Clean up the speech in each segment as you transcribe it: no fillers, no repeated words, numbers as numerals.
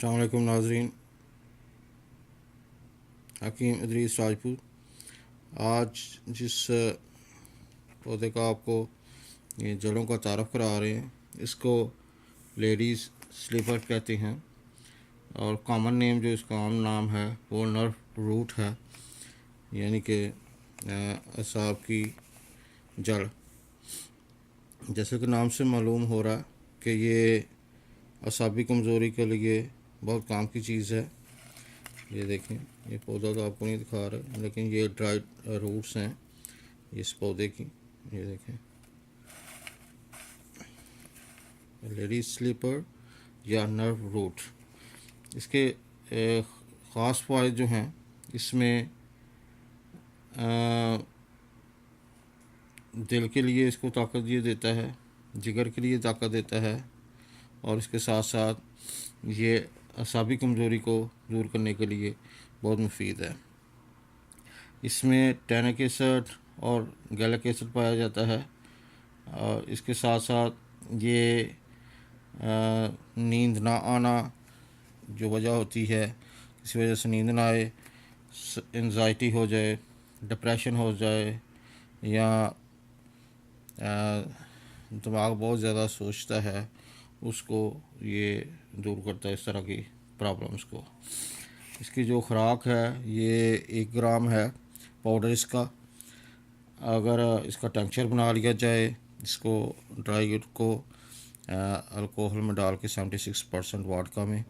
अस्सलाम वालेकुम नाज़रीन, हकीम इदरीस राजपूत। आज जिस पौधे का आपको ये जड़ों का तारफ़ करा रहे हैं, इसको लेडीज़ स्लीपर कहते हैं और कॉमन नेम जो इसका आम नाम है वो नर्व रूट है, यानी कि असाब की जड़। जैसे कि नाम से मालूम हो रहा कि ये असाबी कमज़ोरी के लिए बहुत काम की चीज़ है। ये देखें, ये पौधा तो आपको नहीं दिखा रहा, लेकिन ये ड्राइड रूट्स हैं इस पौधे की। ये देखें, लेडीज स्लीपर या नर्व रूट। इसके ख़ास फ़ायदे जो हैं, इसमें दिल के लिए इसको ताकत ये देता है, जिगर के लिए ताकत देता है, और इसके साथ साथ ये असाबी कमज़ोरी को दूर करने के लिए बहुत मुफीद है। इसमें टैनिक एसिड और गैलिक एसिड पाया जाता है, और इसके साथ साथ ये नींद ना आना जो वजह होती है, किसी वजह से नींद ना आए, एंजाइटी हो जाए, डिप्रेशन हो जाए, या दिमाग बहुत ज़्यादा सोचता है, उसको ये दूर करता है, इस तरह की प्रॉब्लम्स को। इसकी जो खुराक है ये 1 ग्राम है पाउडर इसका। अगर इसका टेंक्चर बना लिया जाए, इसको ड्राई को अल्कोहल में डाल के 76% वाडका में,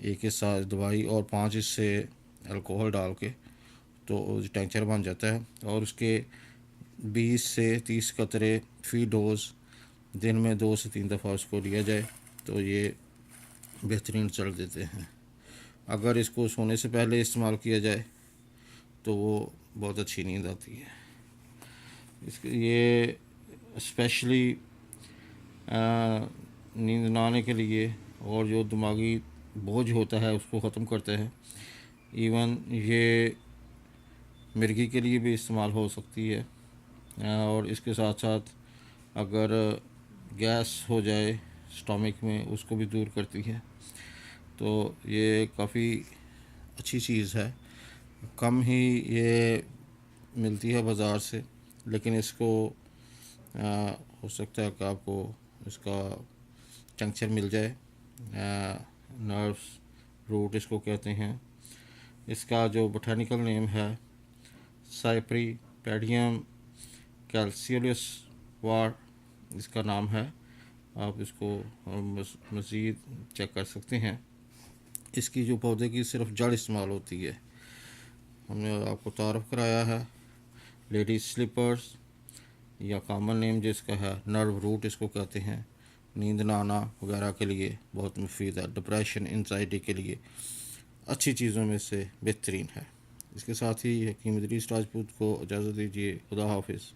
1 हिस्सा दवाई और 5 हिस्से अल्कोहल डाल के, तो टेंक्चर बन जाता है। और उसके 20 से 30 कतरे फी डोज दिन में 2 से 3 दफ़ा उसको लिया जाए तो ये बेहतरीन रिजल्ट देते हैं। अगर इसको सोने से पहले इस्तेमाल किया जाए तो वो बहुत अच्छी नींद आती है। इसके ये स्पेशली नींद ना आने के लिए और जो दिमागी बोझ होता है उसको ख़त्म करते हैं। इवन ये मिर्गी के लिए भी इस्तेमाल हो सकती है, और इसके साथ साथ अगर गैस हो जाए स्टमक में, उसको भी दूर करती है। तो ये काफ़ी अच्छी चीज़ है। कम ही ये मिलती है बाज़ार से, लेकिन इसको हो सकता है कि आपको इसका टेंक्चर मिल जाए। नर्व्स रूट इसको कहते हैं। इसका जो बोटानिकल नेम है साइप्रिपेडियम कैल्सियोलस वार इसका नाम है। आप इसको मज़ीद चेक कर सकते हैं। इसकी जो पौधे की सिर्फ जड़ इस्तेमाल होती है। हमने आपको तारफ़ कराया है लेडीज स्लीपर्स, या कॉमन नेम जिसका है नर्व रूट इसको कहते हैं। नींद ना आना वगैरह के लिए बहुत मुफीद है। डिप्रेशन, एंजाइटी के लिए अच्छी चीज़ों में से बेहतरीन है। इसके साथ ही हकीम इदरीस राजपूत को इजाज़त दीजिए। खुदा हाफिज़।